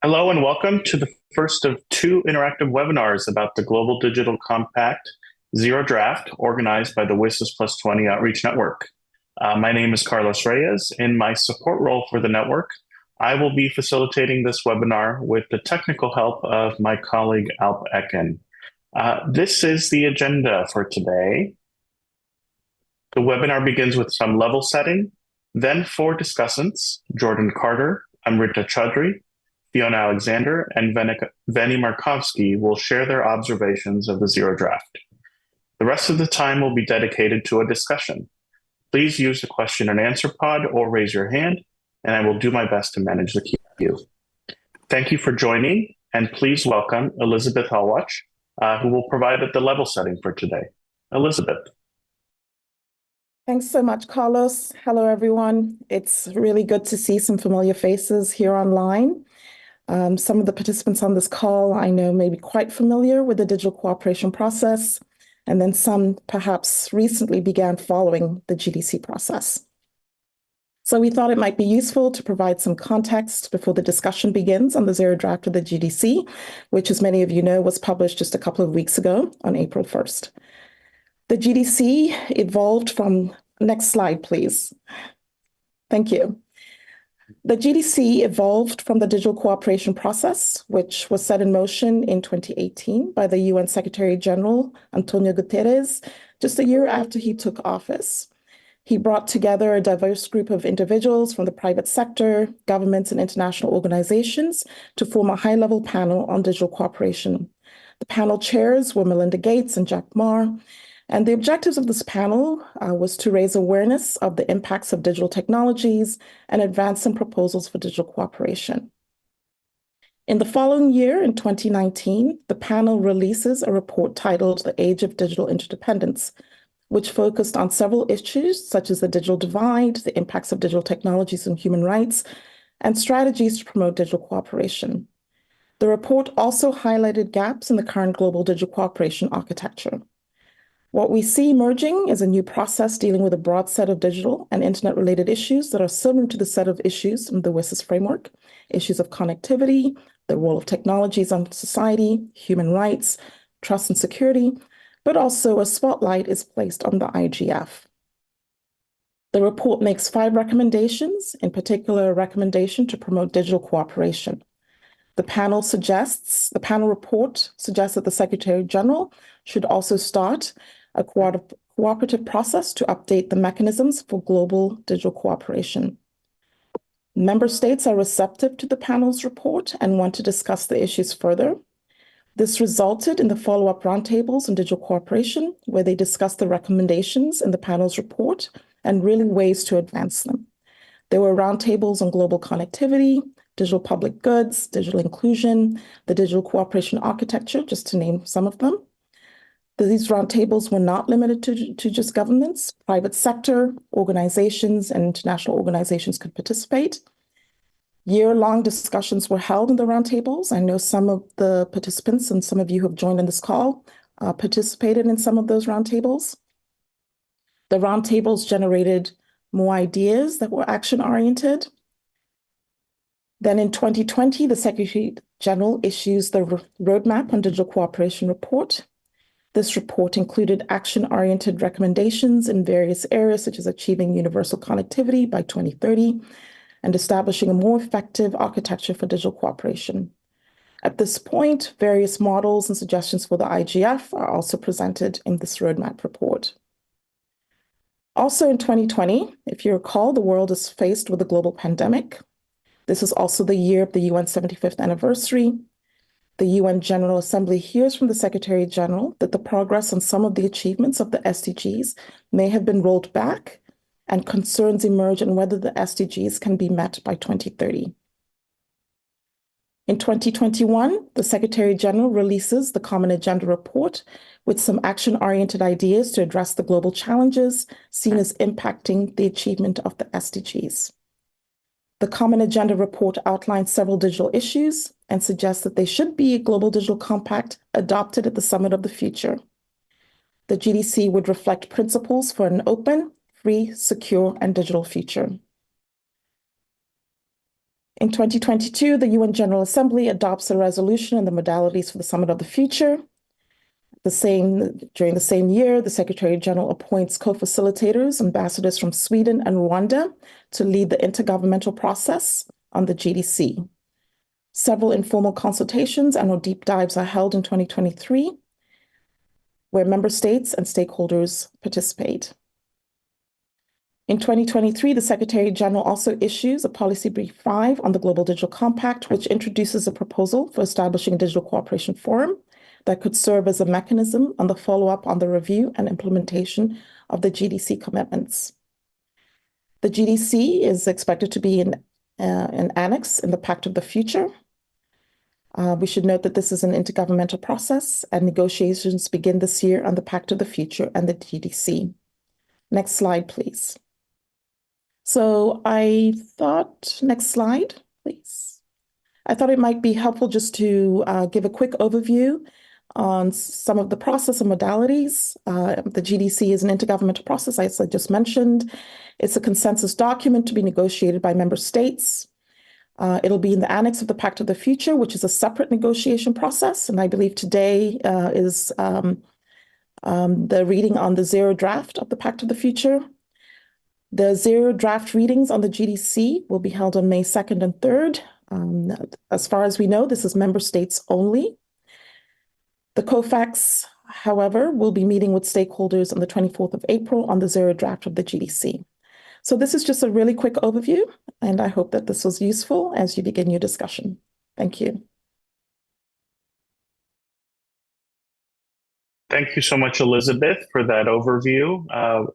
Hello and welcome to the first of two interactive webinars about the Global Digital Compact Zero Draft organized by the WSIS+20 Outreach Network. My name is Carlos Reyes. In my support role for the network, I will be facilitating this webinar with the technical help of my colleague Alp Ecken. This is the agenda for today. The webinar begins with some level setting, then four discussants, Jordan Carter, Amrita Chaudhry, Fiona Alexander, and Veni Markovsky will share their observations of the Zero Draft. The rest of the time will be dedicated to a discussion. Please use the question and answer pod or raise your hand, and I will do my best to manage the queue. Thank you for joining, and please welcome Elizabeth Hallwatch, who will provide the level setting for today. Elizabeth. Thanks so much, Carlos. Hello, everyone. It's really good to see some familiar faces here online. Some of the participants on this call I know may be quite familiar with the digital cooperation process, and then some perhaps recently began following the GDC process. So we thought it might be useful to provide some context before the discussion begins on the Zero Draft of the GDC, which, as many of you know, was published just a couple of weeks ago on April 1st. The GDC evolved from, next slide, please. Thank you. The GDC evolved from the digital cooperation process, which was set in motion in 2018 by the UN Secretary General, Antonio Guterres, just a year after he took office. He brought together a diverse group of individuals from the private sector, governments, and international organizations to form a high-level panel on digital cooperation. The panel chairs were Melinda Gates and Jack Ma. And the objectives of this panel was to raise awareness of the impacts of digital technologies and advance some proposals for digital cooperation. In the following year, in 2019, the panel releases a report titled The Age of Digital Interdependence, which focused on several issues such as the digital divide, the impacts of digital technologies on human rights, and strategies to promote digital cooperation. The report also highlighted gaps in the current global digital cooperation architecture. What we see emerging is a new process dealing with a broad set of digital and internet-related issues that are similar to the set of issues in the WSIS framework, issues of connectivity, the role of technologies on society, human rights, trust and security, but also a spotlight is placed on the IGF. The report makes 5 recommendations, in particular a recommendation to promote digital cooperation. The panel report suggests that the Secretary General should also start a cooperative process to update the mechanisms for global digital cooperation. Member states are receptive to the panel's report and want to discuss the issues further. This resulted in the follow-up roundtables on digital cooperation, where they discussed the recommendations in the panel's report and really ways to advance them. There were roundtables on global connectivity, digital public goods, digital inclusion, the digital cooperation architecture, just to name some of them. These roundtables were not limited to just governments. Private sector organizations and international organizations could participate. Year-long discussions were held in the roundtables. I know some of the participants and some of you who have joined in this call participated in some of those roundtables. The roundtables generated more ideas that were action-oriented. Then in 2020, the Secretary General issues the Roadmap on Digital Cooperation report. This report included action-oriented recommendations in various areas, such as achieving universal connectivity by 2030 and establishing a more effective architecture for digital cooperation. At this point, various models and suggestions for the IGF are also presented in this roadmap report. Also in 2020, if you recall, the world is faced with a global pandemic. This is also the year of the UN 75th anniversary. The UN General Assembly hears from the Secretary General that the progress on some of the achievements of the SDGs may have been rolled back, and concerns emerge on whether the SDGs can be met by 2030. In 2021, the Secretary General releases the Common Agenda report with some action-oriented ideas to address the global challenges seen as impacting the achievement of the SDGs. The Common Agenda report outlines several digital issues and suggests that there should be a global digital compact adopted at the Summit of the Future. The GDC would reflect principles for an open, free, secure, and digital future. In 2022, the UN General Assembly adopts a resolution on the modalities for the Summit of the Future. During the same year, the Secretary General appoints co-facilitators, ambassadors from Sweden and Rwanda, to lead the intergovernmental process on the GDC. Several informal consultations and/or deep dives are held in 2023, where member states and stakeholders participate. In 2023, the Secretary General also issues a Policy Brief 5 on the Global Digital Compact, which introduces a proposal for establishing a digital cooperation forum that could serve as a mechanism on the follow-up on the review and implementation of the GDC commitments. The GDC is expected to be an annex in the Pact of the Future. We should note that this is an intergovernmental process, and negotiations begin this year on the Pact of the Future and the GDC. Next slide, please. So next slide, please. I thought it might be helpful just to give a quick overview on some of the process and modalities. The GDC is an intergovernmental process, as I just mentioned. It's a consensus document to be negotiated by member states. It'll be in the annex of the Pact of the Future, which is a separate negotiation process. And I believe today is the reading on the zero draft of the Pact of the Future. The zero draft readings on the GDC will be held on May 2nd and 3rd. As far as we know, this is member states only. The COFAX, however, will be meeting with stakeholders on the 24th of April on the zero draft of the GDC. So this is just a really quick overview, and I hope that this was useful as you begin your discussion. Thank you. Thank you so much, Elizabeth, for that overview.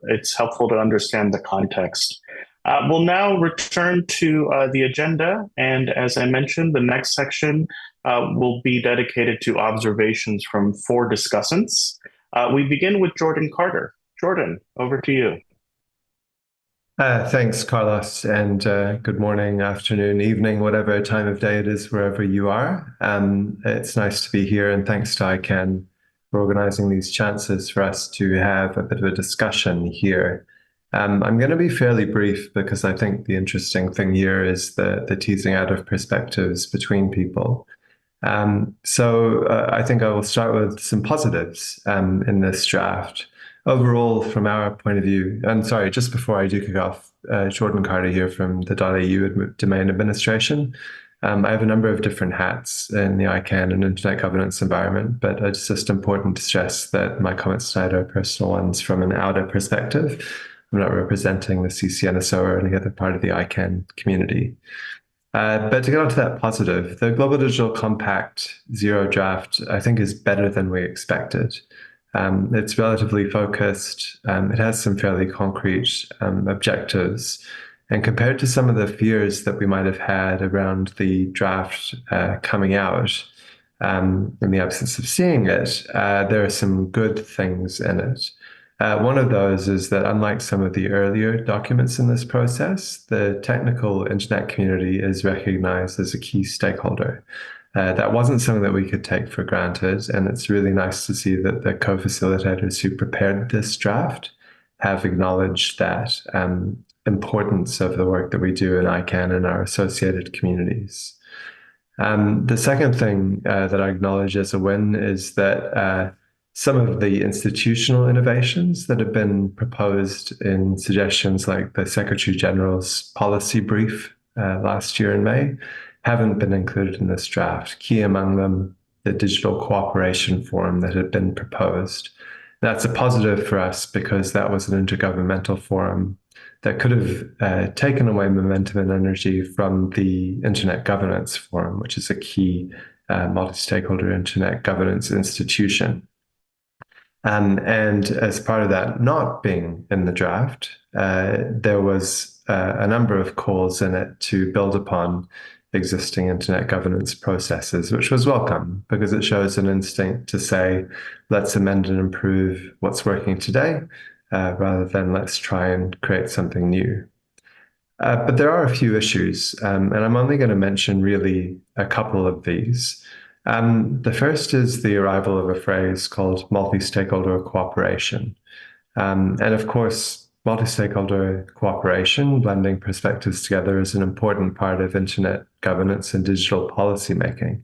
It's helpful to understand the context. We'll now return to the agenda. And as I mentioned, the next section will be dedicated to observations from 4 discussants. We begin with Jordan Carter. Jordan, over to you. Thanks, Carlos, and good morning, afternoon, evening, whatever time of day it is, wherever you are. It's nice to be here, and thanks to ICANN for organizing these chances for us to have a bit of a discussion here. I'm going to be fairly brief because I think the interesting thing here is the teasing out of perspectives between people. So I think I will start with some positives in this draft. Overall, from our point of view, and sorry, just before I do kick off, Jordan Carter here from the .au domain administration. I have a number of different hats in the ICANN and Internet governance environment, but it's just important to stress that my comments tonight are personal ones from an outer perspective. I'm not representing the CCNSO or any other part of the ICANN community. But to get on to that positive, the Global Digital Compact Zero Draft, I think, is better than we expected. It's relatively focused. It has some fairly concrete objectives. And compared to some of the fears that we might have had around the draft coming out, in the absence of seeing it, there are some good things in it. One of those is that unlike some of the earlier documents in this process, the technical internet community is recognized as a key stakeholder. That wasn't something that we could take for granted, and it's really nice to see that the co-facilitators who prepared this draft have acknowledged that importance of the work that we do in ICANN and our associated communities. The second thing that I acknowledge as a win is that some of the institutional innovations that have been proposed in suggestions like the Secretary General's policy brief last year in May haven't been included in this draft. Key among them, the digital cooperation forum that had been proposed. That's a positive for us because that was an intergovernmental forum that could have taken away momentum and energy from the Internet Governance Forum, which is a key multi-stakeholder internet governance institution. And as part of that not being in the draft, there was a number of calls in it to build upon existing internet governance processes, which was welcome because it shows an instinct to say, let's amend and improve what's working today, rather than let's try and create something new. But there are a few issues, and I'm only going to mention really a couple of these. The first is the arrival of a phrase called multi-stakeholder cooperation. And of course, multi-stakeholder cooperation, blending perspectives together, is an important part of internet governance and digital policy making.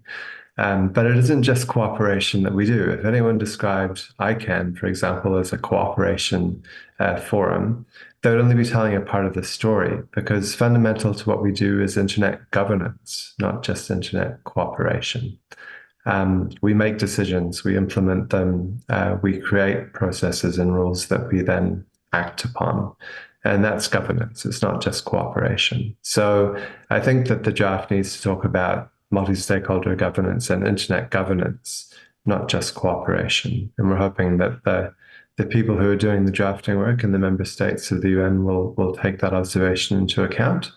But it isn't just cooperation that we do. If anyone described ICANN, for example, as a cooperation forum, they would only be telling a part of the story, because fundamental to what we do is internet governance, not just internet cooperation. We make decisions, we implement them, we create processes and rules that we then act upon. And that's governance, it's not just cooperation. So I think that the draft needs to talk about multi-stakeholder governance and internet governance, not just cooperation. And we're hoping that the people who are doing the drafting work in the member states of the UN will take that observation into account.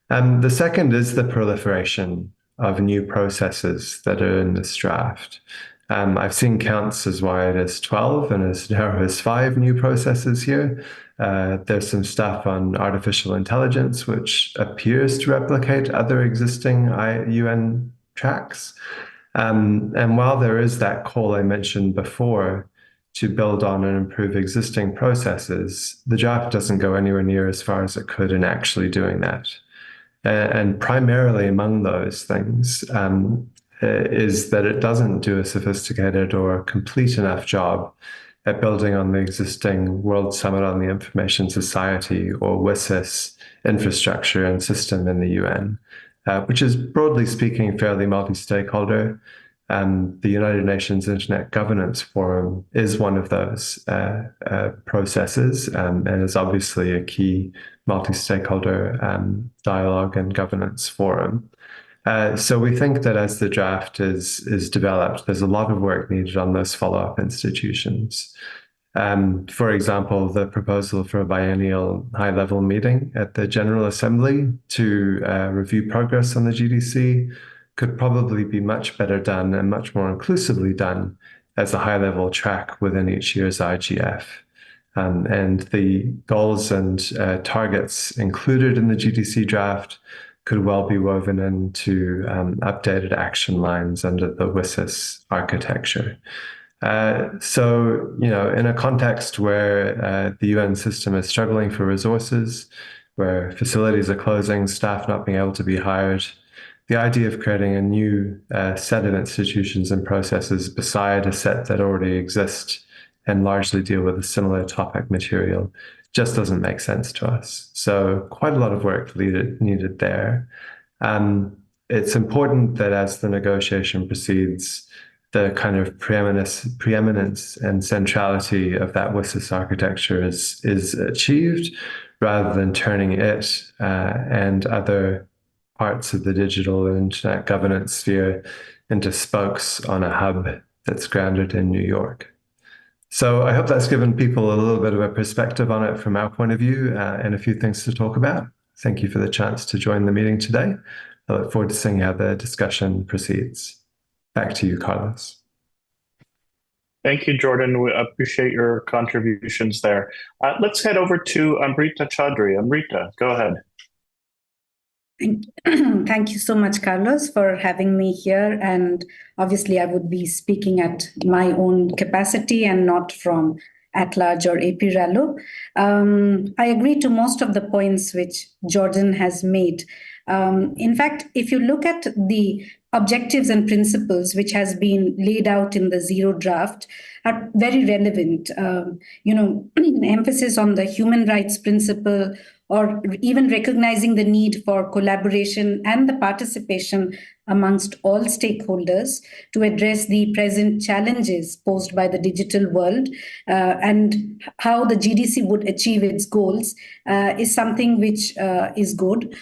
The second is the proliferation of new processes that are in this draft. I've seen counts as wide as 12 and as narrow as 5 new processes here. There's some stuff on artificial intelligence, which appears to replicate other existing UN tracks. And while there is that call I mentioned before to build on and improve existing processes, the draft doesn't go anywhere near as far as it could in actually doing that. And primarily among those things is that it doesn't do a sophisticated or complete enough job at building on the existing World Summit on the Information Society, or WSIS, infrastructure and system in the UN, which is, broadly speaking, fairly multi-stakeholder. The United Nations Internet Governance Forum is one of those processes, and is obviously a key multi-stakeholder dialogue and governance forum. So we think that as the draft is developed, there's a lot of work needed on those follow-up institutions. For example, the proposal for a biennial high-level meeting at the General Assembly to review progress on the GDC could probably be much better done and much more inclusively done as a high-level track within each year's IGF. And the goals and targets included in the GDC draft could well be woven into updated action lines under the WSIS architecture. So, in a context where the UN system is struggling for resources, where facilities are closing, staff not being able to be hired, the idea of creating a new set of institutions and processes beside a set that already exist and largely deal with a similar topic material just doesn't make sense to us. So quite a lot of work needed there. It's important that as the negotiation proceeds, the kind of preeminence and centrality of that WSIS architecture is achieved, rather than turning it and other parts of the digital and internet governance sphere into spokes on a hub that's grounded in New York. So I hope that's given people a little bit of a perspective on it from our point of view, and a few things to talk about. Thank you for the chance to join the meeting today. I look forward to seeing how the discussion proceeds. Back to you, Carlos. Thank you, Jordan. We appreciate your contributions there. Let's head over to Amrita Chaudhry. Amrita, go ahead. Thank you so much, Carlos, for having me here. And obviously, I would be speaking at my own capacity and not from at-large or APRALO. I agree to most of the points which Jordan has made. In fact, if you look at the objectives and principles which has been laid out in the Zero draft are very relevant. Emphasis on the human rights principle, or even recognizing the need for collaboration and the participation amongst all stakeholders to address the present challenges posed by the digital world, and how the GDC would achieve its goals is something which is good.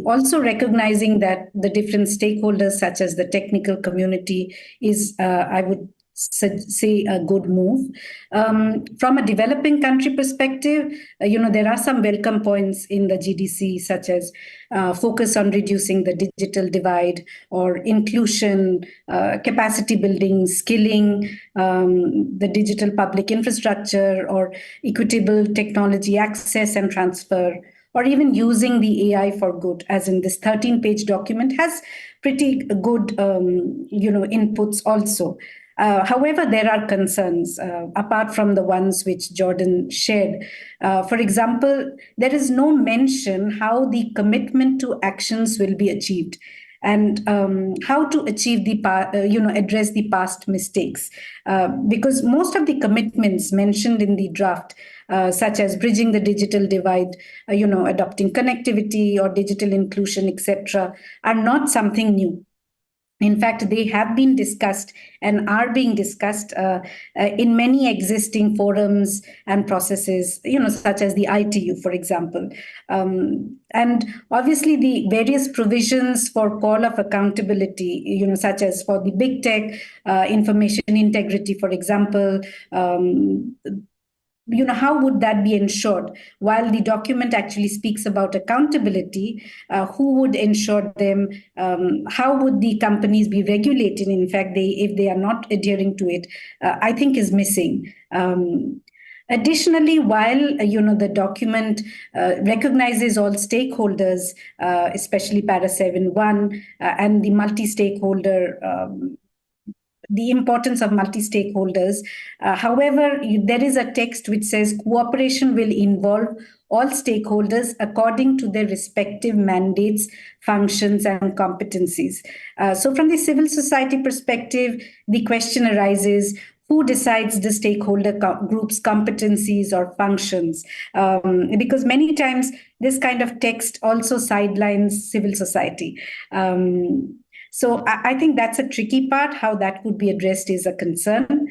Also recognizing that the different stakeholders, such as the technical community, is, I would say, a good move. From a developing country perspective, there are some welcome points in the GDC, such as focus on reducing the digital divide, or inclusion, capacity building, skilling, the digital public infrastructure, or equitable technology access and transfer, or even using the AI for good, as in this 13-page document has pretty good, inputs also. However, there are concerns, apart from the ones which Jordan shared. For example, there is no mention how the commitment to actions will be achieved, and how to achieve address the past mistakes, because most of the commitments mentioned in the draft, such as bridging the digital divide, adopting connectivity or digital inclusion, etc., are not something new. In fact, they have been discussed and are being discussed in many existing forums and processes, such as the ITU, for example. And obviously, the various provisions for call of accountability, such as for the big tech, information integrity, for example, how would that be ensured? While the document actually speaks about accountability, who would ensure them? How would the companies be regulated? In fact, if they are not adhering to it, I think is missing. Additionally, while the document recognizes all stakeholders, especially Para 7.1 and the multi-stakeholder, the importance of multi-stakeholders. However, there is a text which says cooperation will involve all stakeholders according to their respective mandates, functions, and competencies. So from the civil society perspective, the question arises, who decides the stakeholder group's competencies or functions? Because many times this kind of text also sidelines civil society. So I think that's a tricky part. How that could be addressed is a concern.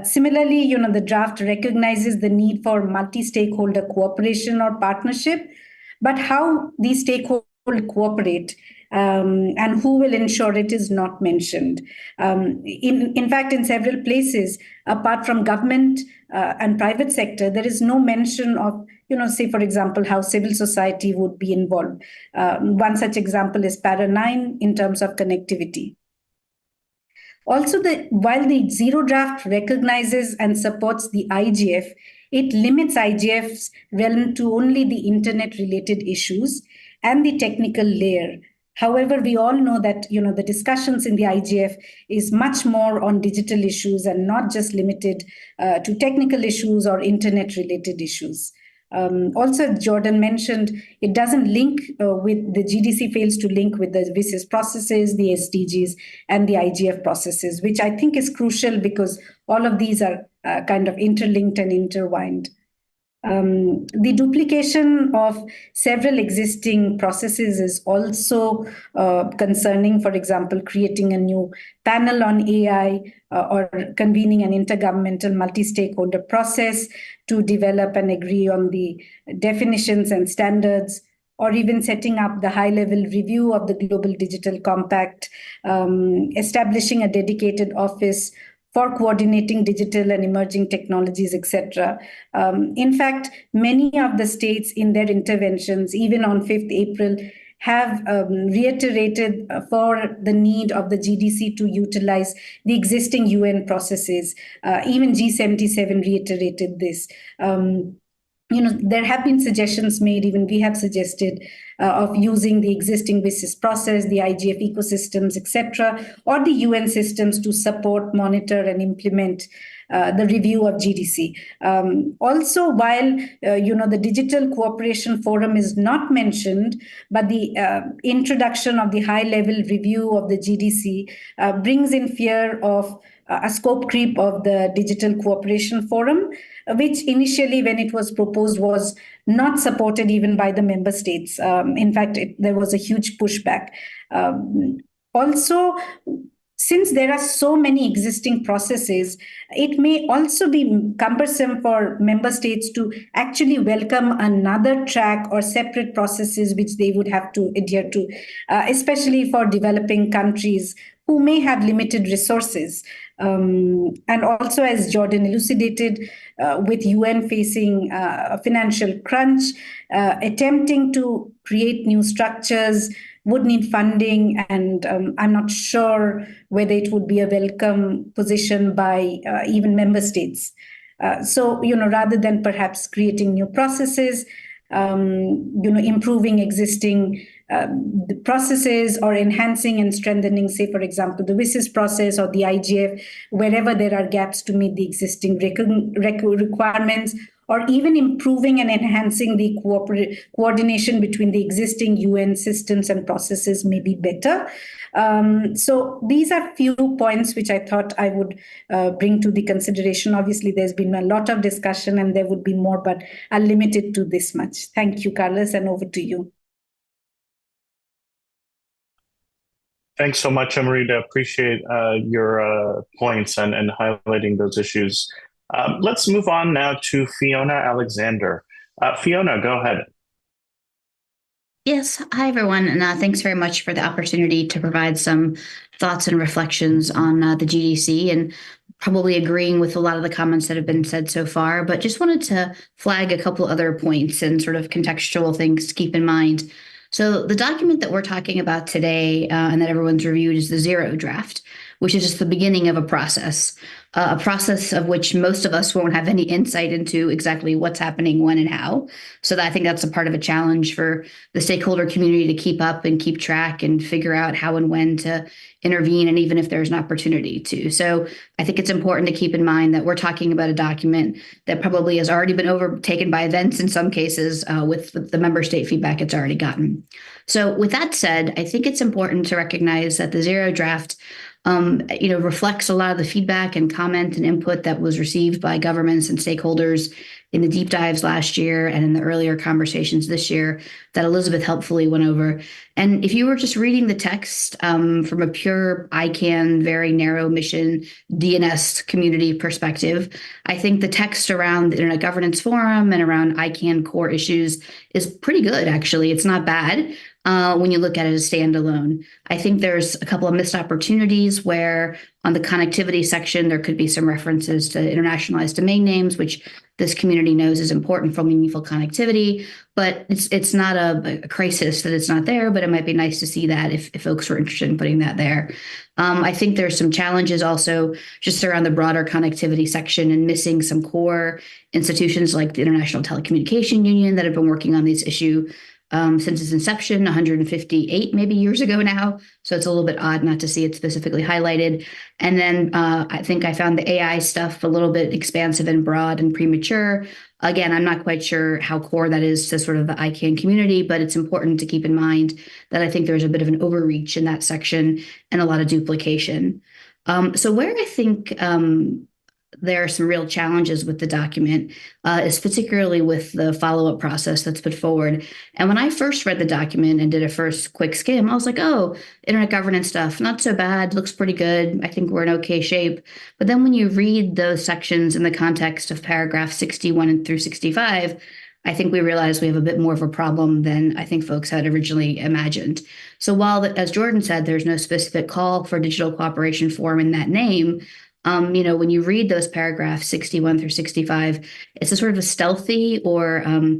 Similarly, the draft recognizes the need for multi-stakeholder cooperation or partnership, but how these stakeholders cooperate and who will ensure it is not mentioned. In fact, in several places, apart from government and private sector, there is no mention of, say, for example, how civil society would be involved. One such example is Para 9 in terms of connectivity. Also, while the zero draft recognizes and supports the IGF, it limits IGF's realm to only the internet-related issues and the technical layer. However, we all know that the discussions in the IGF is much more on digital issues and not just limited to technical issues or internet-related issues. Also, Jordan mentioned, it doesn't link with the GDC fails to link with the WSIS processes, the SDGs, and the IGF processes, which I think is crucial because all of these are kind of interlinked and intertwined. The duplication of several existing processes is also concerning. For example, creating a new panel on AI or convening an intergovernmental multi-stakeholder process to develop and agree on the definitions and standards, or even setting up the high-level review of the Global Digital Compact, establishing a dedicated office for coordinating digital and emerging technologies, etc. In fact, many of the states in their interventions, even on 5th April, have reiterated for the need of the GDC to utilize the existing UN processes. Even G77 reiterated this. There have been suggestions made, even we have suggested, of using the existing WSIS process, the IGF ecosystems, etc., or the UN systems to support, monitor, and implement the review of GDC. Also, while the Digital Cooperation Forum is not mentioned, but the introduction of the high-level review of the GDC brings in fear of a scope creep of the Digital Cooperation Forum, which initially, when it was proposed, was not supported even by the member states. In fact, there was a huge pushback. Also, since there are so many existing processes, it may also be cumbersome for member states to actually welcome another track or separate processes which they would have to adhere to, especially for developing countries who may have limited resources. And also, as Jordan elucidated, with UN facing a financial crunch, attempting to create new structures would need funding, and I'm not sure whether it would be a welcome position by even member states. So, rather than perhaps creating new processes, improving existing the processes or enhancing and strengthening, say, for example, the WSIS process or the IGF, wherever there are gaps to meet the existing requirements, or even improving and enhancing the coordination between the existing UN systems and processes may be better. So these are few points which I thought I would bring to the consideration. Obviously, there's been a lot of discussion and there would be more, but I'll limit it to this much. Thank you, Carlos, and over to you. Thanks so much, Amrita. Appreciate your points and highlighting those issues. Let's move on now to Fiona Alexander. Fiona, go ahead. Yes. Hi, everyone. And thanks very much for the opportunity to provide some thoughts and reflections on the GDC, and probably agreeing with a lot of the comments that have been said so far, but just wanted to flag a couple other points and sort of contextual things to keep in mind. So the document that we're talking about today and that everyone's reviewed is the zero draft, which is just the beginning of a process of which most of us won't have any insight into exactly what's happening, when, and how. So I think that's a part of a challenge for the stakeholder community to keep up and keep track and figure out how and when to intervene, and even if there's an opportunity to. So I think it's important to keep in mind that we're talking about a document that probably has already been overtaken by events in some cases with the member state feedback it's already gotten. So with that said, I think it's important to recognize that the zero draft reflects a lot of the feedback and comment and input that was received by governments and stakeholders in the deep dives last year and in the earlier conversations this year that Elizabeth helpfully went over. And if you were just reading the text from a pure ICANN, very narrow mission DNS community perspective, I think the text around the Internet Governance Forum and around ICANN core issues is pretty good, actually. It's not bad. When you look at it as standalone. I think there's a couple of missed opportunities where on the connectivity section, there could be some references to internationalized domain names, which this community knows is important for meaningful connectivity, but it's not a crisis that it's not there, but it might be nice to see that if folks were interested in putting that there. I think there's some challenges also just around the broader connectivity section and missing some core institutions like the International Telecommunication Union that have been working on this issue since its inception, 158 maybe years ago now. So it's a little bit odd not to see it specifically highlighted. And then I think I found the AI stuff a little bit expansive and broad and premature. Again, I'm not quite sure how core that is to sort of the ICANN community, but it's important to keep in mind that I think there's a bit of an overreach in that section and a lot of duplication. So where I think there are some real challenges with the document, is particularly with the follow-up process that's put forward. And when I first read the document and did a first quick skim, I was like, oh, internet governance stuff, not so bad, looks pretty good. I think we're in okay shape. But then when you read those sections in the context of paragraph 61 through 65, I think we realize we have a bit more of a problem than I think folks had originally imagined. So while, as Jordan said, there's no specific call for digital cooperation forum in that name, when you read those paragraphs 61 through 65, it's a sort of a stealthy or a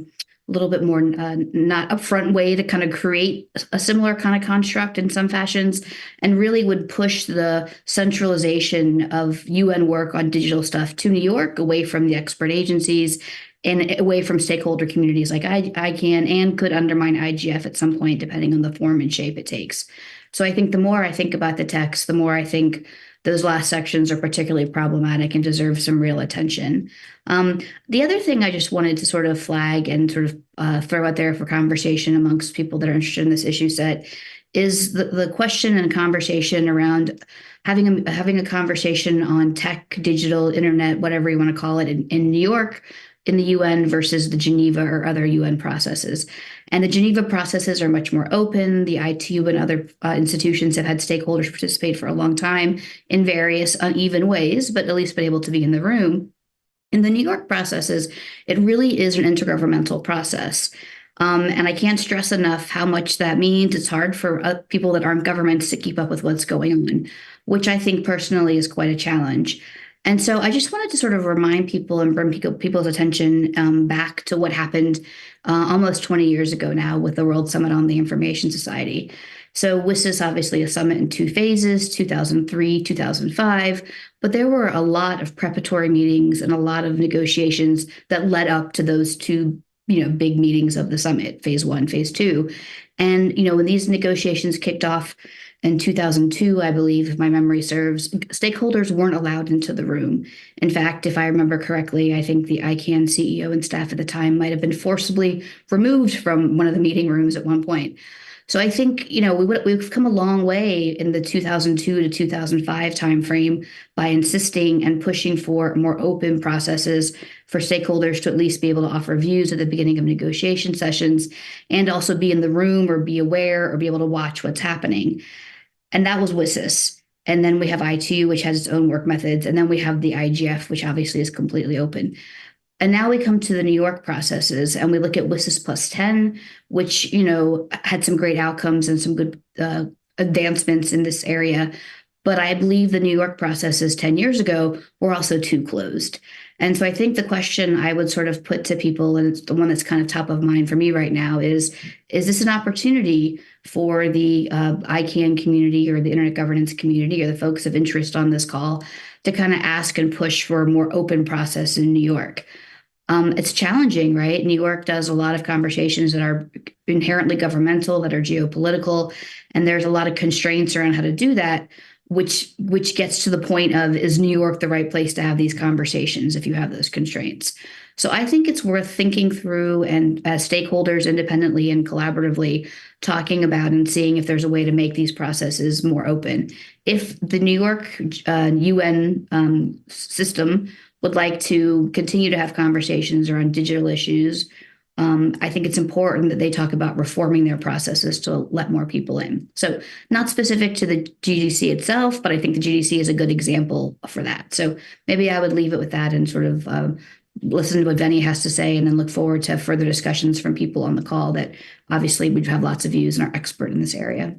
little bit more not upfront way to kind of create a similar kind of construct in some fashions, and really would push the centralization of UN work on digital stuff to New York, away from the expert agencies and away from stakeholder communities like ICANN, and could undermine IGF at some point, depending on the form and shape it takes. So I think the more I think about the text, the more I think those last sections are particularly problematic and deserve some real attention. The other thing I just wanted to sort of flag and sort of throw out there for conversation amongst people that are interested in this issue set is the question and conversation around having a conversation on tech, digital, internet, whatever you want to call it, in New York, in the UN versus the Geneva or other UN processes. And the Geneva processes are much more open. The ITU and other institutions have had stakeholders participate for a long time in various uneven ways, but at least been able to be in the room. In the New York processes, it really is an intergovernmental process. And I can't stress enough how much that means. It's hard for people that aren't governments to keep up with what's going on, which I think personally is quite a challenge. And so I just wanted to sort of remind people and bring people's attention back to what happened almost 20 years ago now with the World Summit on the Information Society. So WSIS, obviously a summit in two phases, 2003, 2005, but there were a lot of preparatory meetings and a lot of negotiations that led up to those two big meetings of the summit, phase 1, phase 2. And, when these negotiations kicked off in 2002, I believe, if my memory serves, stakeholders weren't allowed into the room. In fact, if I remember correctly, I think the ICANN CEO and staff at the time might have been forcibly removed from one of the meeting rooms at one point. So I think, we've come a long way in the 2002 to 2005 timeframe by insisting and pushing for more open processes for stakeholders to at least be able to offer views at the beginning of negotiation sessions and also be in the room or be aware or be able to watch what's happening. And that was WSIS. And then we have I2, which has its own work methods. And then we have the IGF, which obviously is completely open. And now we come to the New York processes and we look at WSIS+10, which, had some great outcomes and some good advancements in this area. But I believe the New York processes 10 years ago were also too closed. And so I think the question I would sort of put to people, and it's the one that's kind of top of mind for me right now, is this an opportunity for the ICANN community or the internet governance community or the folks of interest on this call to kind of ask and push for a more open process in New York? It's challenging, right? New York does a lot of conversations that are inherently governmental, that are geopolitical, and there's a lot of constraints around how to do that, which gets to the point of, is New York the right place to have these conversations if you have those constraints? So I think it's worth thinking through and as stakeholders independently and collaboratively talking about and seeing if there's a way to make these processes more open. If the New York UN system would like to continue to have conversations around digital issues, I think it's important that they talk about reforming their processes to let more people in. So not specific to the GDC itself, but I think the GDC is a good example for that. So maybe I would leave it with that and sort of listen to what Veni has to say and then look forward to further discussions from people on the call that obviously we have lots of views and are expert in this area.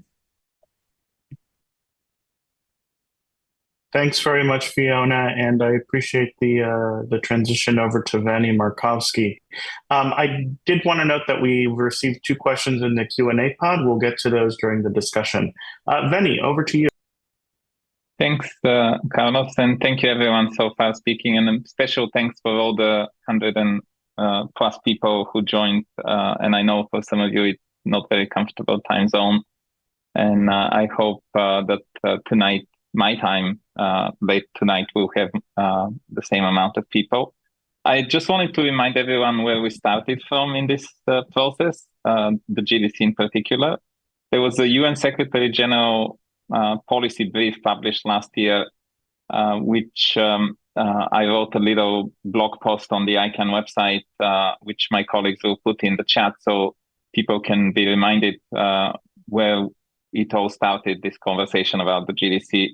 Thanks very much, Fiona, and I appreciate the transition over to Veni Markovsky. I did want to note that we received 2 questions in the Q&A pod. We'll get to those during the discussion. Veni, over to you. Thanks, Carlos, and thank you everyone so far speaking, and a special thanks for all the 100 and plus people who joined. And I know for some of you it's not very comfortable time zone, and I hope that tonight, my time, late tonight, we'll have the same amount of people. I just wanted to remind everyone where we started from in this process, the GDC in particular. There was a UN Secretary General policy brief published last year, which I wrote a little blog post on the ICANN website, which my colleagues will put in the chat so people can be reminded where it all started, this conversation about the GDC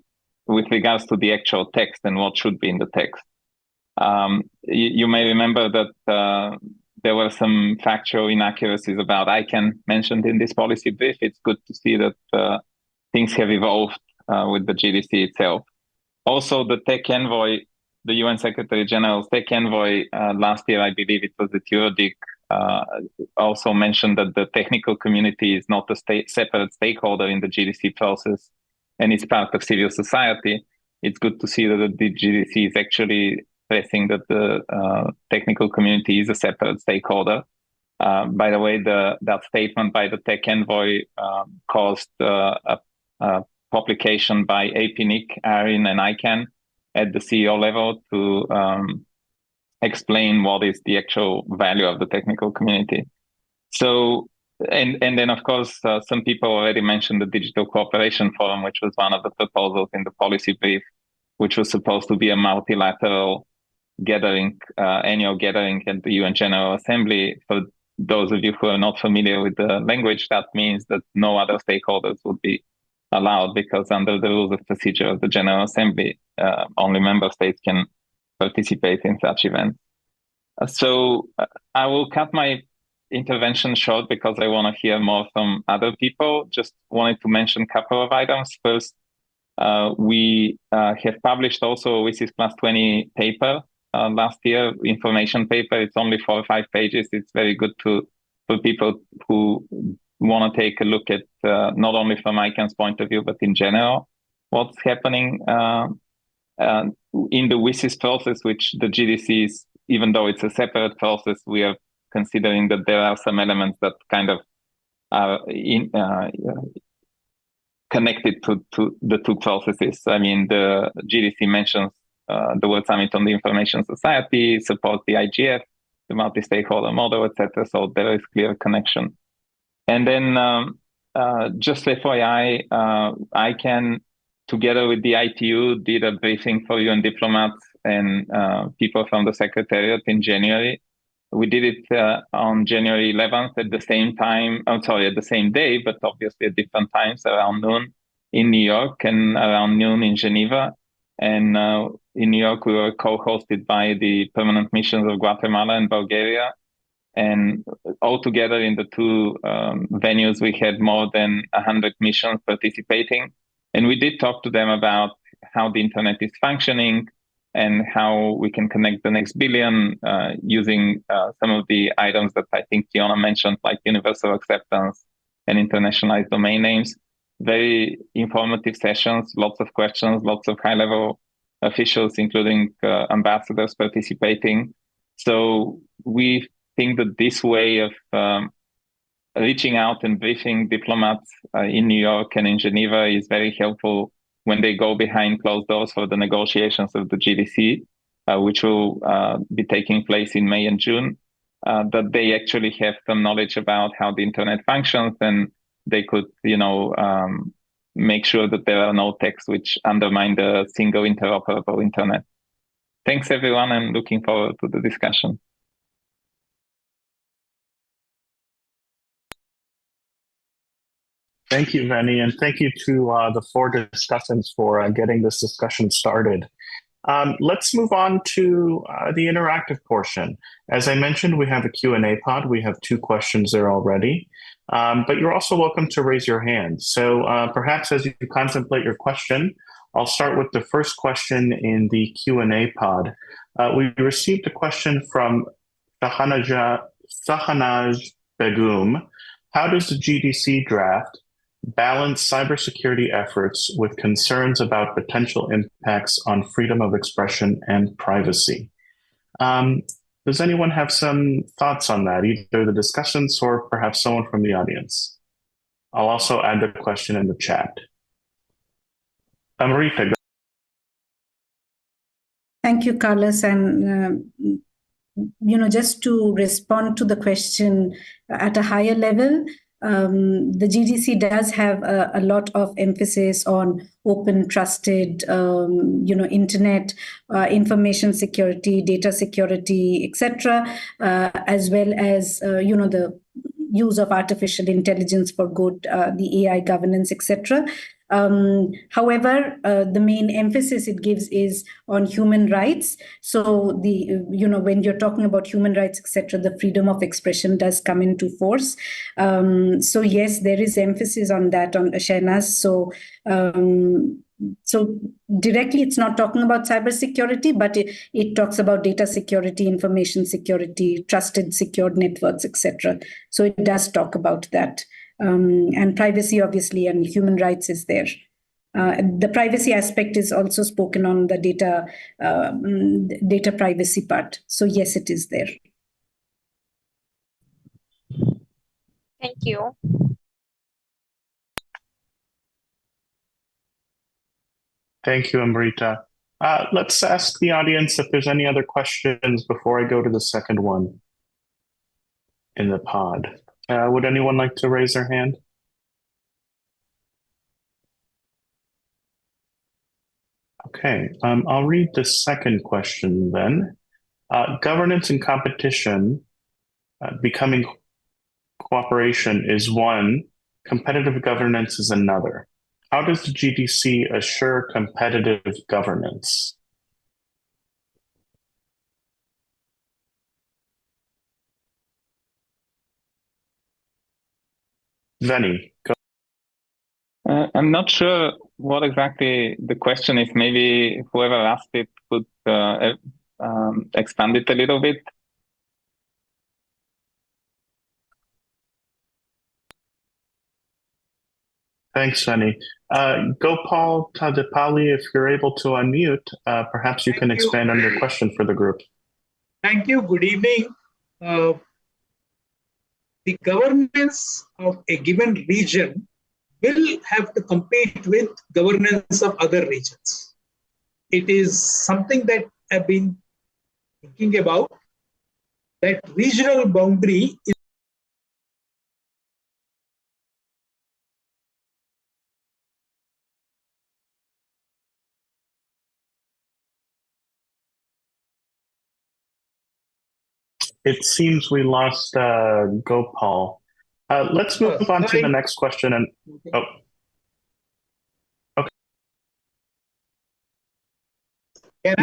with regards to the actual text and what should be in the text. You may remember that there were some factual inaccuracies about ICANN mentioned in this policy brief. It's good to see that things have evolved with the GDC itself. Also, the tech envoy, the UN Secretary General's tech envoy last year, I believe it was at Eurodic, also mentioned that the technical community is not a separate stakeholder in the GDC process, and it's part of civil society. It's good to see that the GDC is actually stressing that the technical community is a separate stakeholder. By the way, that statement by the tech envoy caused a publication by APNIC, ARIN, and ICANN at the CEO level to explain what is the actual value of the technical community. So, and then of course, some people already mentioned the Digital Cooperation Forum, which was one of the proposals in the policy brief, which was supposed to be a multilateral gathering, annual gathering at the UN General Assembly. For those of you who are not familiar with the language, that means that no other stakeholders would be allowed, because under the rules of procedure of the General Assembly, only member states can participate in such events. So I will cut my intervention short because I want to hear more from other people. Just wanted to mention a couple of items. First, we have published also a WSIS+20 paper last year, information paper. It's only 4 or 5 pages. It's very good for people who want to take a look at not only from ICANN's point of view, but in general, what's happening in the WSIS process, which the GDC is, even though it's a separate process, we are considering that there are some elements that kind of are connected to the two processes. I mean, the GDC mentions the World Summit on the Information Society, supports the IGF, the multi-stakeholder model, etc. So there is clear connection. And then just FYI, ICANN, together with the ITU, did a briefing for UN diplomats and people from the Secretariat in January. We did it on January 11th at the same time, at the same day, but obviously at different times, around noon in New York and around noon in Geneva. And in New York, we were co-hosted by the permanent missions of Guatemala and Bulgaria. And altogether in the two venues, we had more than 100 missions participating. And we did talk to them about how the internet is functioning and how we can connect the next billion using some of the items that I think Fiona mentioned, like universal acceptance and internationalized domain names. Very informative sessions, lots of questions, lots of high-level officials, including ambassadors participating. So we think that this way of reaching out and briefing diplomats in New York and in Geneva is very helpful when they go behind closed doors for the negotiations of the GDC, which will be taking place in May and June, that they actually have some knowledge about how the internet functions, and they could, make sure that there are no texts which undermine the single interoperable internet. Thanks, everyone. I'm looking forward to the discussion. Thank you, Veni, and thank you to the four discussants for getting this discussion started. Let's move on to the interactive portion. As I mentioned, we have a Q&A pod. We have 2 questions there already, but you're also welcome to raise your hand. So perhaps as you contemplate your question, I'll start with the first question in the Q&A pod. We received a question from Sahanaj Begum. How does the GDC draft balance cybersecurity efforts with concerns about potential impacts on freedom of expression and privacy? Does anyone have some thoughts on that, either the discussants or perhaps someone from the audience? I'll also add the question in the chat. Amrita, go. Thank you, Carlos. And, just to respond to the question at a higher level, the GDC does have a lot of emphasis on open, trusted, internet, information security, data security, etc., as well as, the use of artificial intelligence for good, the AI governance, etc. However, the main emphasis it gives is on human rights. So when you're talking about human rights, etc., the freedom of expression does come into force. So yes, there is emphasis on that on Shehnaz. So directly, it's not talking about cybersecurity, but it talks about data security, information security, trusted, secured networks, etc. So it does talk about that. And privacy, obviously, and human rights is there. The privacy aspect is also spoken on the data privacy part. So yes, it is there. Thank you. Thank you, Amrita. Let's ask the audience if there's any other questions before I go to the second one in the pod. Would anyone like to raise their hand? Okay, I'll read the second question then. Governance and competition, becoming cooperation is one, competitive governance is another. How does the GDC assure competitive governance? Veni, go. I'm not sure what exactly the question is. Maybe whoever asked it could expand it a little bit. Thanks, Veni. Gopal Tadepali, if you're able to unmute, perhaps you can expand on your question for the group. Thank you. Good evening. the governance of a given region will have to compete with governance of other regions. It is something that I've been thinking about, that regional boundary is It seems we lost Gopal. Let's move on to the next question. And oh, okay.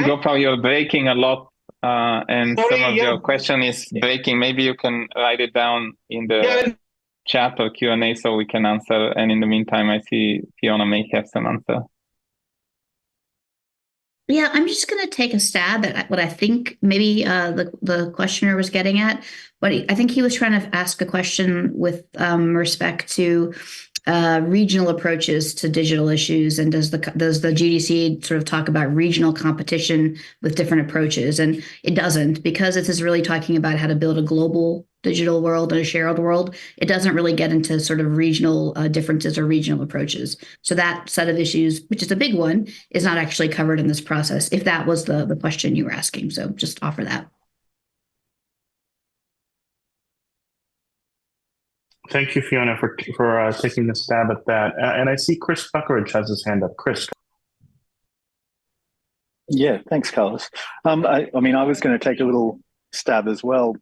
Gopal, you're breaking a lot, and Sorry, some of yeah. your question is breaking. Maybe you can write it down in the chat or Q&A so we can answer. And in the meantime, I see Fiona may have some answer. Yeah, I'm just going to take a stab at what I think maybe the questioner was getting at. But I think he was trying to ask a question with respect to regional approaches to digital issues, and does the GDC sort of talk about regional competition with different approaches? And it doesn't, because it is really talking about how to build a global digital world and a shared world. It doesn't really get into sort of regional differences or regional approaches. So that set of issues, which is a big one, is not actually covered in this process, if that was the question you were asking. So just offer that. Thank you, Fiona, for taking a stab at that. And I see Chris Buckeridge has his hand up. Chris. Yeah, thanks, Carlos. I mean, I was going to take a little stab as well,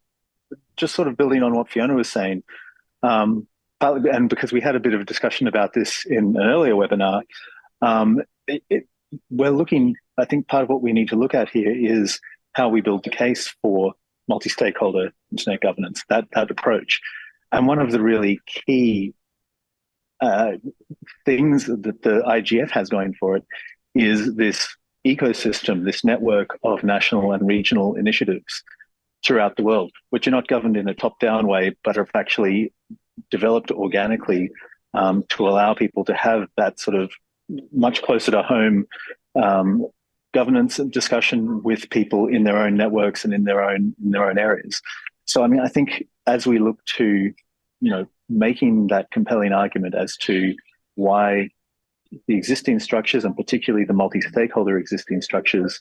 just sort of building on what Fiona was saying. And because we had a bit of a discussion about this in an earlier webinar, we're looking, I think part of what we need to look at here is how we build the case for multi-stakeholder internet governance, that approach. And one of the really key things that the IGF has going for it is this ecosystem, this network of national and regional initiatives throughout the world, which are not governed in a top-down way, but are actually developed organically to allow people to have that sort of much closer to home governance and discussion with people in their own networks and in their own areas. So, I mean, I think as we look to, making that compelling argument as to why the existing structures, and particularly the multi-stakeholder existing structures,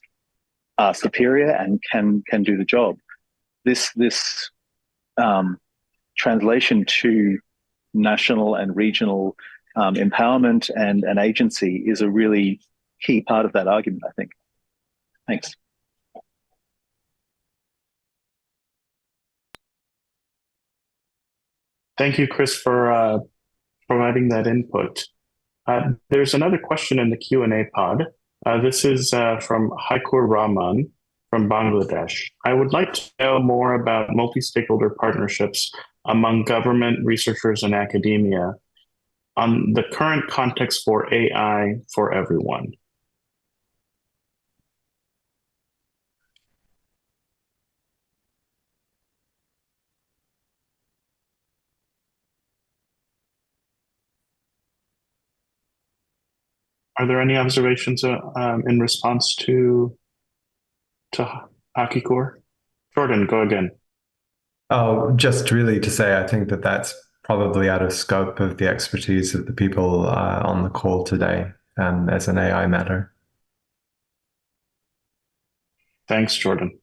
are superior and can do the job, this translation to national and regional empowerment and agency is a really key part of that argument, I think. Thanks. Thank you, Chris, for providing that input. There's another question in the Q&A pod. This is from Haikur Rahman from Bangladesh. I would like to know more about multi-stakeholder partnerships among government, researchers, and academia on the current context for AI for everyone. Are there any observations in response to Haikur? Jordan, go again. Oh, just really to say, I think that that's probably out of scope of the expertise of the people on the call today as an AI matter. Thanks, Jordan.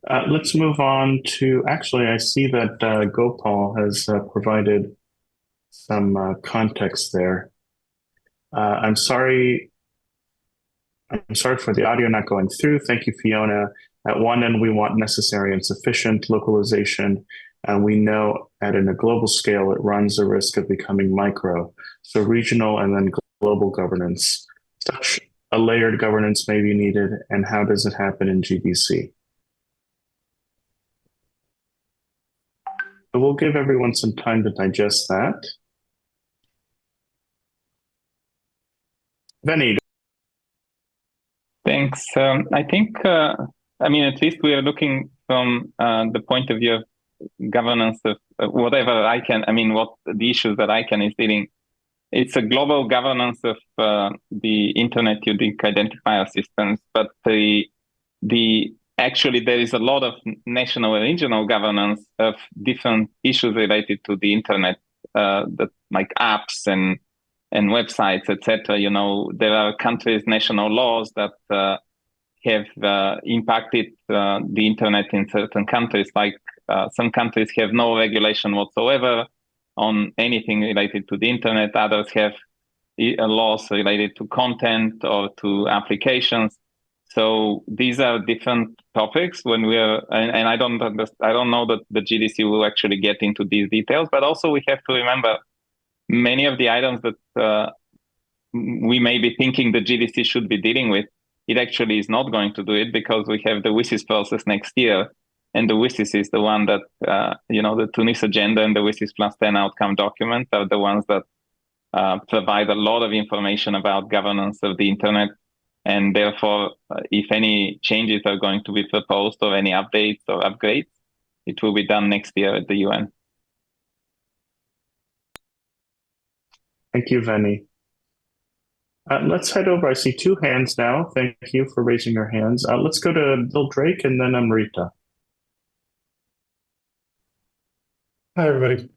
Let's move on to, actually, I see that Gopal has provided some context there. I'm sorry for the audio not going through. Thank you, Fiona. At one end, we want necessary and sufficient localization, and we know at a global scale, it runs the risk of becoming micro. So regional and then global governance. Such a layered governance may be needed, and how does it happen in GDC? So we'll give everyone some time to digest that. Benny. Thanks. I think, I mean, at least we are looking from the point of view of governance of whatever what the issues that ICANN is dealing. It's a global governance of the internet unique identifier systems, but the actually there is a lot of national and regional governance of different issues related to the internet, that like apps and websites, etc. You know, there are countries' national laws that have impacted the internet in certain countries. Like some countries have no regulation whatsoever on anything related to the internet. Others have laws related to content or to applications. So these are different topics when we are, and I don't know that the GDC will actually get into these details, but also we have to remember many of the items that we may be thinking the GDC should be dealing with, it actually is not going to do it, because we have the WSIS process next year. And the WSIS is the one that, the Tunis agenda and the WSIS+10 outcome document are the ones that provide a lot of information about governance of the internet. And therefore, if any changes are going to be proposed or any updates or upgrades, it will be done next year at the UN. Thank you, Veni. Let's head over. I see two hands now. Thank you for raising your hands. Let's go to Bill Drake and then Amrita. Hi, everybody.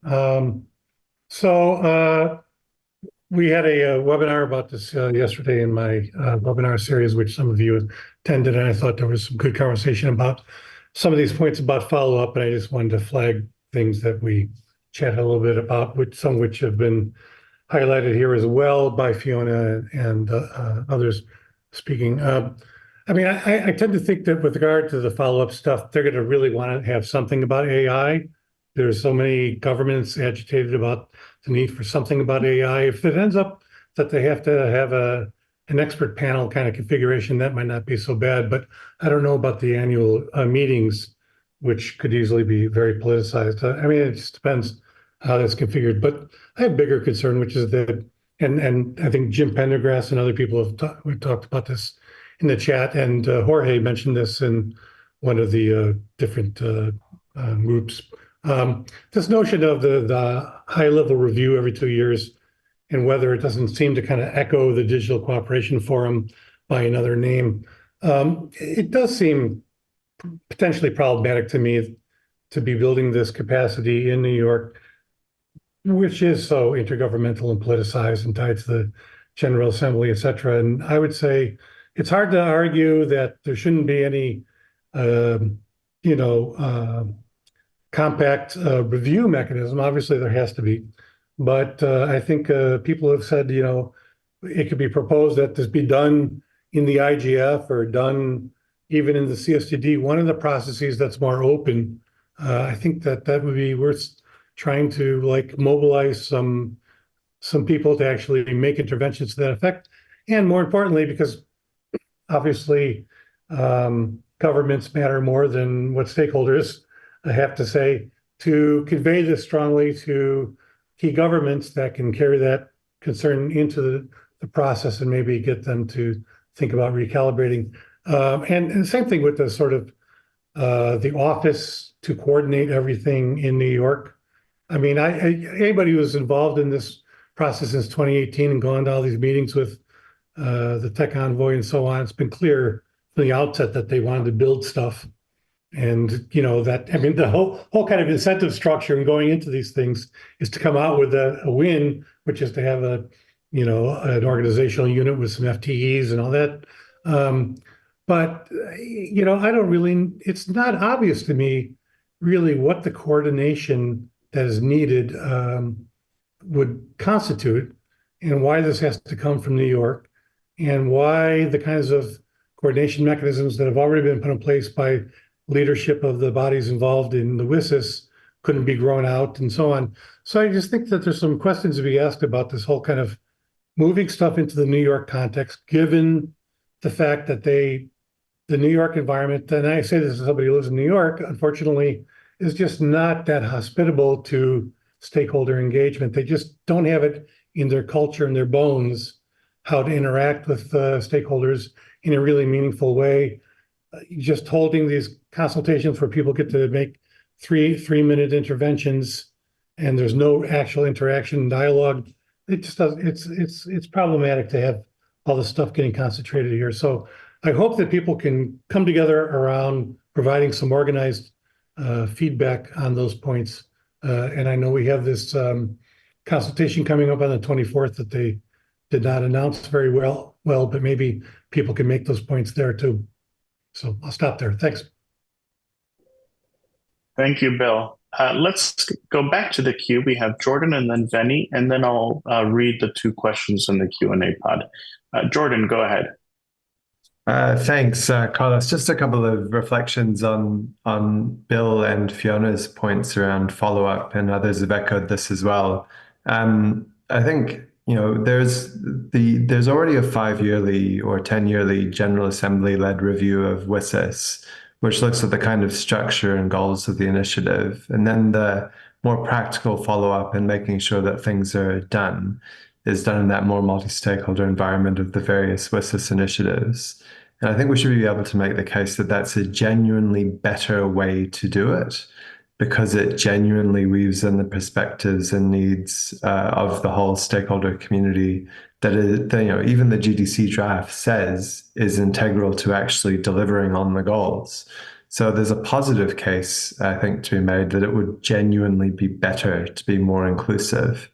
We had a webinar about this yesterday in my webinar series, which some of you attended, and I thought there was some good conversation about some of these points about follow-up, and I just wanted to flag things that we chatted a little bit about, some of which have been highlighted here as well by Fiona and others speaking. I tend to think that with regard to the follow-up stuff, they're going to really want to have something about AI. There's so many governments agitated about the need for something about AI. If it ends up that they have to have an expert panel kind of configuration, that might not be so bad. But I don't know about the annual meetings, which could easily be very politicized. It just depends how that's configured. But I have a bigger concern, which is that, and I think Jim Pendergrass and other people have talked about this in the chat, and Jorge mentioned this in one of the different groups. This notion of the high-level review every 2 years, and whether it doesn't seem to kind of echo the Digital Cooperation Forum by another name, it does seem potentially problematic to me to be building this capacity in New York, which is so intergovernmental and politicized and tied to the General Assembly, et cetera. And I would say it's hard to argue that there shouldn't be any, compact review mechanism. Obviously, there has to be. But I think people have said, it could be proposed that this be done in the IGF or done even in the CSTD, one of the processes that's more open. I think that would be worth trying to mobilize some people to actually make interventions to that effect. And more importantly, because obviously governments matter more than what stakeholders have to say, to convey this strongly to key governments that can carry that concern into the process and maybe get them to think about recalibrating. And the same thing with the sort of the office to coordinate everything in New York. Anybody who's involved in this process since 2018 and gone to all these meetings with the tech envoy and so on, it's been clear from the outset that they wanted to build stuff. And, the whole kind of incentive structure and going into these things is to come out with a win, which is to have an organizational unit with some FTEs and all that. But it's not obvious to me really what the coordination that is needed would constitute, and why this has to come from New York, and why the kinds of coordination mechanisms that have already been put in place by leadership of the bodies involved in the WSIS couldn't be grown out, and so on. So I just think that there's some questions to be asked about this whole kind of moving stuff into the New York context, given the fact that the New York environment, and I say this as somebody who lives in New York, unfortunately, is just not that hospitable to stakeholder engagement. They just don't have it in their culture and their bones how to interact with stakeholders in a really meaningful way. Just holding these consultations where people get to make three-minute interventions and there's no actual interaction dialogue. It just doesn't. It's problematic to have all this stuff getting concentrated here. So I hope that people can come together around providing some organized feedback on those points. And I know we have this consultation coming up on the 24th that they did not announce very well, but maybe people can make those points there too. So I'll stop there. Thanks. Thank you, Bill. Let's go back to the queue. We have Jordan and then Veni, and then I'll read the two questions in the Q&A pod. Jordan, go ahead. Thanks, Carlos. Just a couple of reflections on Bill and Fiona's points around follow-up, and others have echoed this as well. I think there's already a 5-yearly or 10-yearly General Assembly-led review of WSIS, which looks at the kind of structure and goals of the initiative, and then the more practical follow-up and making sure that things are done is done in that more multi-stakeholder environment of the various WSIS initiatives. And I think we should be able to make the case that that's a genuinely better way to do it, because it genuinely weaves in the perspectives and needs of the whole stakeholder community that even the GDC draft says is integral to actually delivering on the goals. So there's a positive case, I think, to be made that it would genuinely be better to be more inclusive.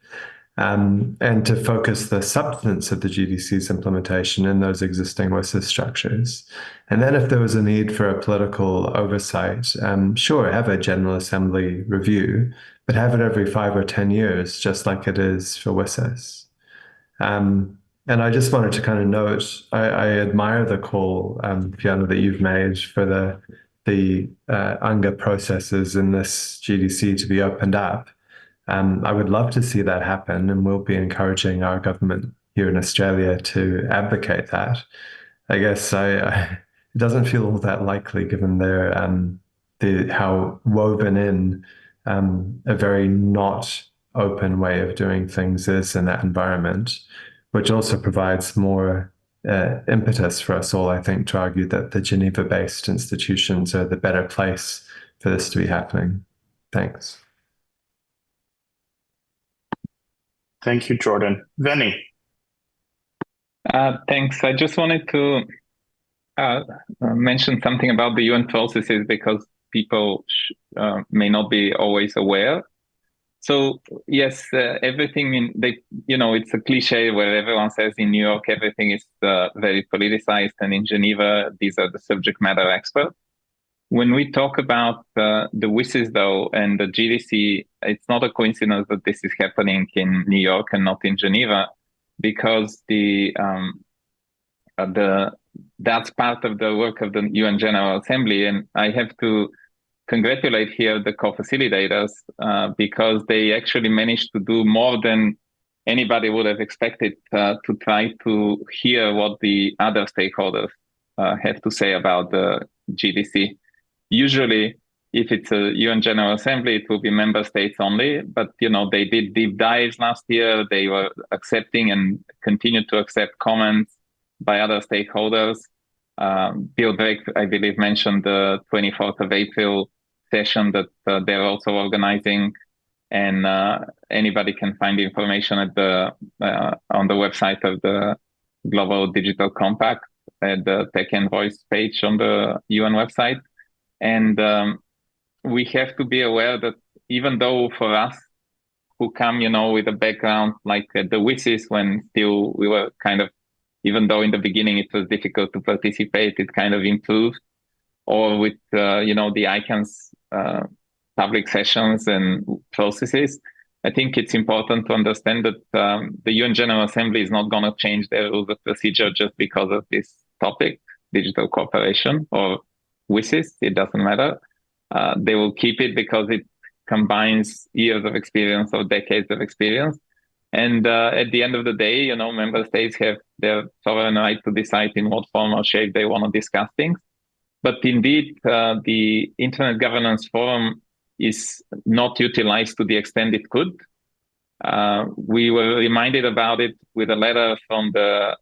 And to focus the substance of the GDC's implementation in those existing WSIS structures. And then if there was a need for a political oversight, sure, have a General Assembly review, but have it every 5 or 10 years, just like it is for WSIS. And I just wanted to kind of note, I admire the call, Fiona, that you've made for the UNGA processes in this GDC to be opened up. I would love to see that happen, and we'll be encouraging our government here in Australia to advocate that. I guess it doesn't feel all that likely, given their how woven in a very not open way of doing things is in that environment, which also provides more impetus for us all, I think, to argue that the Geneva-based institutions are the better place for this to be happening. Thanks. Thank you, Jordan. Veni. Thanks. I just wanted to mention something about the UN processes, because people may not be always aware. So yes, everything it's a cliche where everyone says in New York everything is very politicized, and in Geneva these are the subject matter experts. When we talk about the WSIS, though, and the GDC, it's not a coincidence that this is happening in New York and not in Geneva, because that's part of the work of the UN General Assembly. And I have to congratulate here the co-facilitators, because they actually managed to do more than anybody would have expected to try to hear what the other stakeholders have to say about the GDC. Usually, if it's a UN General Assembly, it will be member states only. But, they did deep dives last year. They were accepting and continue to accept comments by other stakeholders. Bill Drake, I believe, mentioned the 24th of April session that they're also organizing. And anybody can find the information at on the website of the Global Digital Compact at the Tech and Voice page on the UN website. And we have to be aware that even though for us who come, with a background like the WSIS, when still we were kind of, even though in the beginning it was difficult to participate, it kind of improved, or with, the ICANN's public sessions and processes, I think it's important to understand that the UN General Assembly is not going to change their rules of procedure just because of this topic, digital cooperation or WSIS, it doesn't matter. They will keep it because it combines years of experience or decades of experience. And at the end of the day, member states have their sovereign right to decide in what form or shape they want to discuss things. But indeed, the Internet Governance Forum is not utilized to the extent it could. We were reminded about it with a letter from the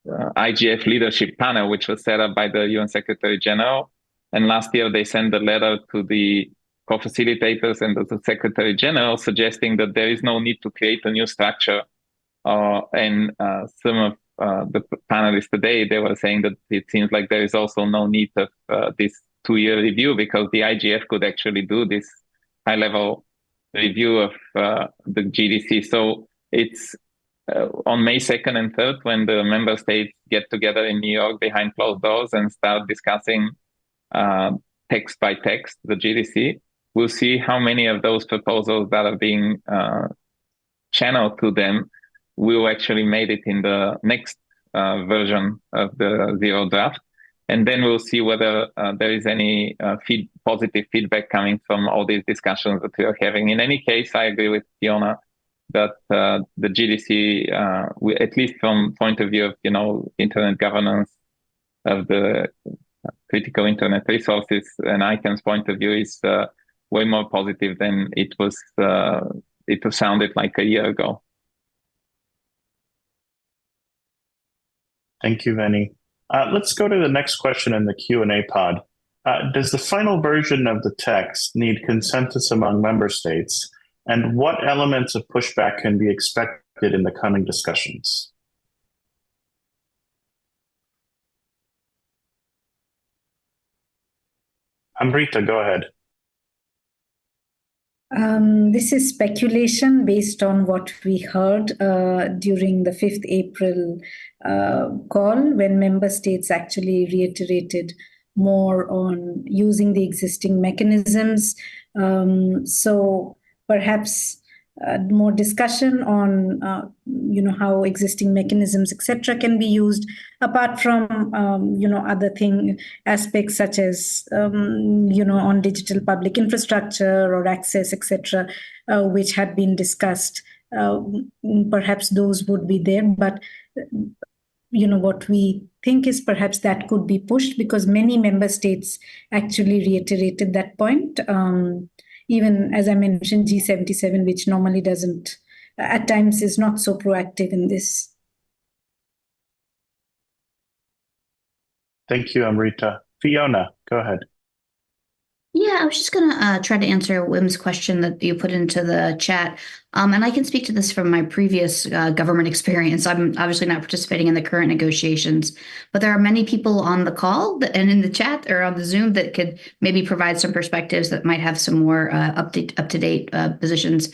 IGF leadership panel, which was set up by the UN Secretary General. And last year they sent a letter to the co-facilitators and to the Secretary General suggesting that there is no need to create a new structure. And some of the panelists today, they were saying that it seems like there is also no need of this 2-year review, because the IGF could actually do this high-level review of the GDC. So it's on May 2nd and 3rd, when the member states get together in New York behind closed doors and start discussing text by text the GDC, we'll see how many of those proposals that are being channeled to them will actually made it in the next version of the zero draft. And then we'll see whether there is any positive feedback coming from all these discussions that we are having. In any case, I agree with Fiona that the GDC, at least from point of view of internet governance of the critical internet resources and ICANN's point of view, is way more positive than it was sounded like a year ago. Thank you, Vinny. Let's go to the next question in the Q&A pod. Does the final version of the text need consensus among member states? And what elements of pushback can be expected in the coming discussions? Amrita, go ahead. This is speculation based on what we heard during the 5th April call, when member states actually reiterated more on using the existing mechanisms. So perhaps more discussion on how existing mechanisms, etc., can be used, apart from other aspects such as on digital public infrastructure or access, etc., which had been discussed. Perhaps those would be there, but what we think is perhaps that could be pushed, because many member states actually reiterated that point. Even, as I mentioned, G77, which normally doesn't, at times is not so proactive in this. Thank you, Amrita. Fiona, go ahead. Yeah, I was just going to try to answer Wim's question that you put into the chat. And I can speak to this from my previous government experience. I'm obviously not participating in the current negotiations, but there are many people on the call and in the chat or on the Zoom that could maybe provide some perspectives that might have some more up-to-date positions.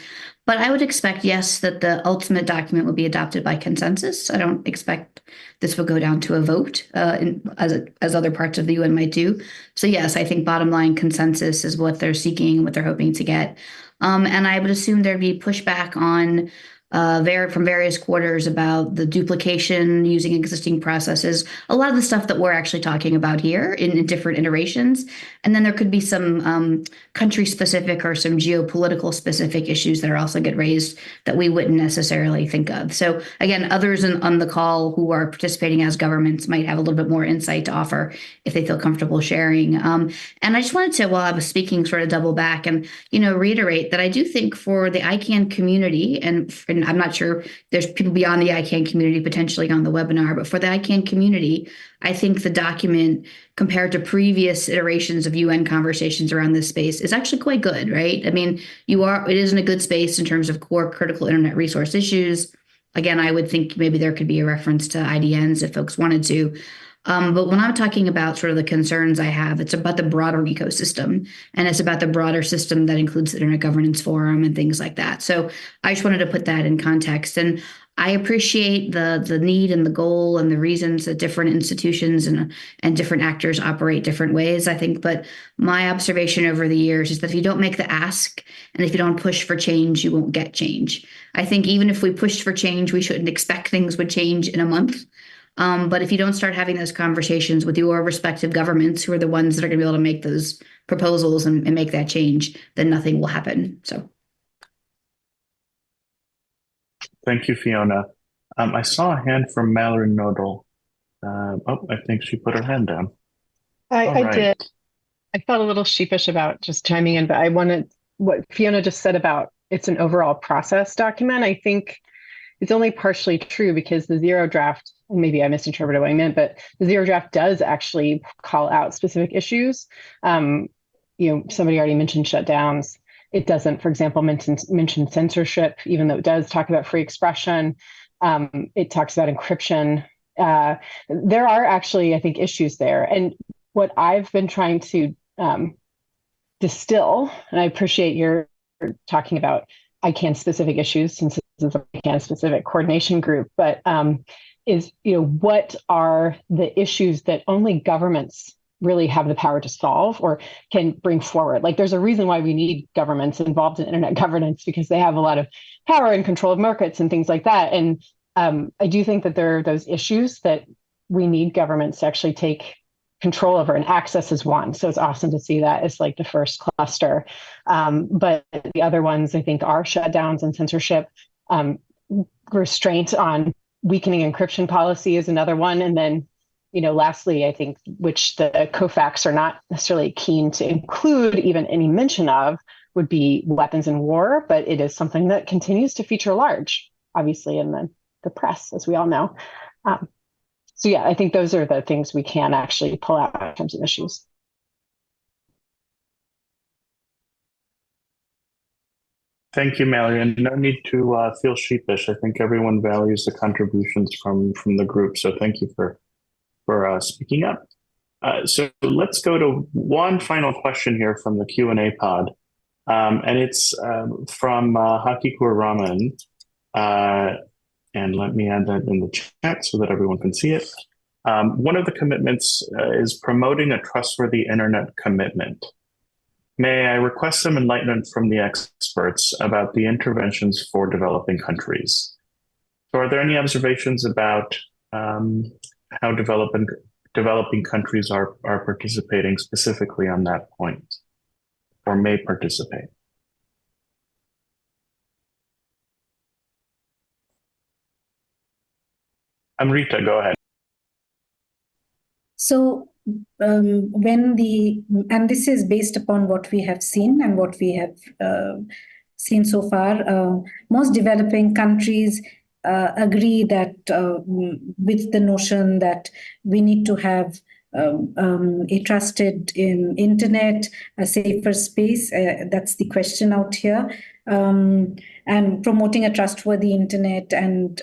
But I would expect, yes, that the ultimate document will be adopted by consensus. I don't expect this will go down to a vote as other parts of the UN might do. So yes, I think bottom line consensus is what they're seeking, what they're hoping to get. And I would assume there'd be pushback on from various quarters about the duplication using existing processes, a lot of the stuff that we're actually talking about here in different iterations. And then there could be some country-specific or some geopolitical-specific issues that are also get raised that we wouldn't necessarily think of. So again, others on the call who are participating as governments might have a little bit more insight to offer if they feel comfortable sharing. And I just wanted to, while I was speaking, sort of double back and reiterate that I do think for the ICANN community, and I'm not sure there's people beyond the ICANN community potentially on the webinar, but for the ICANN community, I think the document compared to previous iterations of UN conversations around this space is actually quite good, right? I mean, it is in a good space in terms of core critical internet resource issues. Again, I would think maybe there could be a reference to IDNs if folks wanted to. But when I'm talking about sort of the concerns I have, it's about the broader ecosystem, and it's about the broader system that includes the Internet Governance Forum and things like that. So I just wanted to put that in context. And I appreciate the need and the goal and the reasons that different institutions and different actors operate different ways, I think. But my observation over the years is that if you don't make the ask and if you don't push for change, you won't get change. I think even if we pushed for change, we shouldn't expect things would change in a month. But if you don't start having those conversations with your respective governments, who are the ones that are going to be able to make those proposals and make that change, then nothing will happen. So. Thank you, Fiona. I saw a hand from Mallory Nodal. I think she put her hand down. I did. I felt a little sheepish about just chiming in, but I wanted what Fiona just said about it's an overall process document. I think it's only partially true, because the zero draft, maybe I misinterpreted what I meant, but the zero draft does actually call out specific issues. Somebody already mentioned shutdowns. It doesn't, for example, mention censorship, even though it does talk about free expression. It talks about encryption. There are actually, I think, issues there. And what I've been trying to distill, and I appreciate your talking about ICANN specific issues, since this is an ICANN specific coordination group, but is, what are the issues that only governments really have the power to solve or can bring forward? Like, there's a reason why we need governments involved in internet governance, because they have a lot of power and control of markets and things like that. And I do think that there are those issues that we need governments to actually take control over, and access is one. So it's awesome to see that as like the first cluster. But the other ones, I think, are shutdowns and censorship. Restraint on weakening encryption policy is another one. And then, lastly, I think, which the COFACs are not necessarily keen to include even any mention of, would be weapons in war. But it is something that continues to feature large, obviously, in the press, as we all know. So yeah, I think those are the things we can actually pull out in terms of issues. Thank you, Mallory, and no need to feel sheepish. I think everyone values the contributions from the group, so thank you for speaking up. So let's go to one final question here from the Q&A pod, and it's from Hakikur Raman. And let me add that in the chat so that everyone can see it. One of the commitments is promoting a trustworthy internet commitment. May I request some enlightenment from the experts about the interventions for developing countries? So are there any observations about how developing countries are participating specifically on that point, or may participate? Amrita, go ahead. So and this is based upon what we have seen and what we have seen so far, most developing countries agree that with the notion that we need to have a trusted internet, a safer space. That's the question out here. And promoting a trustworthy internet, and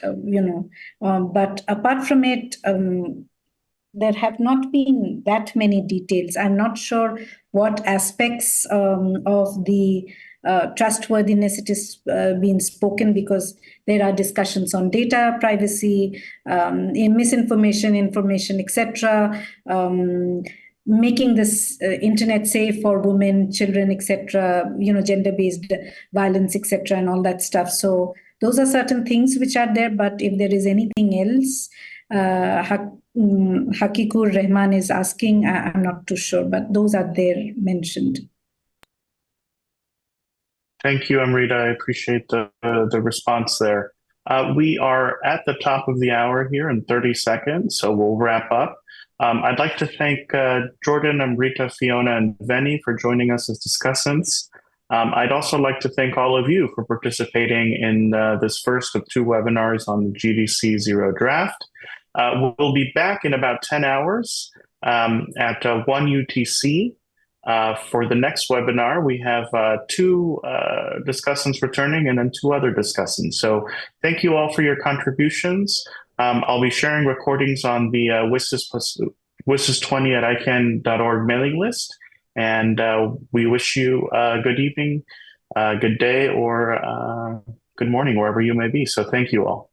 but apart from it, there have not been that many details. I'm not sure what aspects of the trustworthiness it is being spoken, because there are discussions on data privacy, misinformation, information, etc., making this internet safe for women, children, etc., gender-based violence, etc., and all that stuff. So those are certain things which are there. But if there is anything else, Hakikur Rahman is asking, I'm not too sure, but those are there mentioned. Thank you, Amrita. I appreciate the response there. We are at the top of the hour here in 30 seconds, so we'll wrap up. I'd like to thank Jordan, Amrita, Fiona, and Veni for joining us as discussants. I'd also like to thank all of you for participating in this first of two webinars on the GDC Zero Draft. We'll be back in about 10 hours at 1 UTC. For the next webinar, we have two discussants returning and then two other discussants. So thank you all for your contributions. I'll be sharing recordings on the WSIS+20 at ICANN.org mailing list. And we wish you a good evening, good day, or good morning, wherever you may be. So thank you all.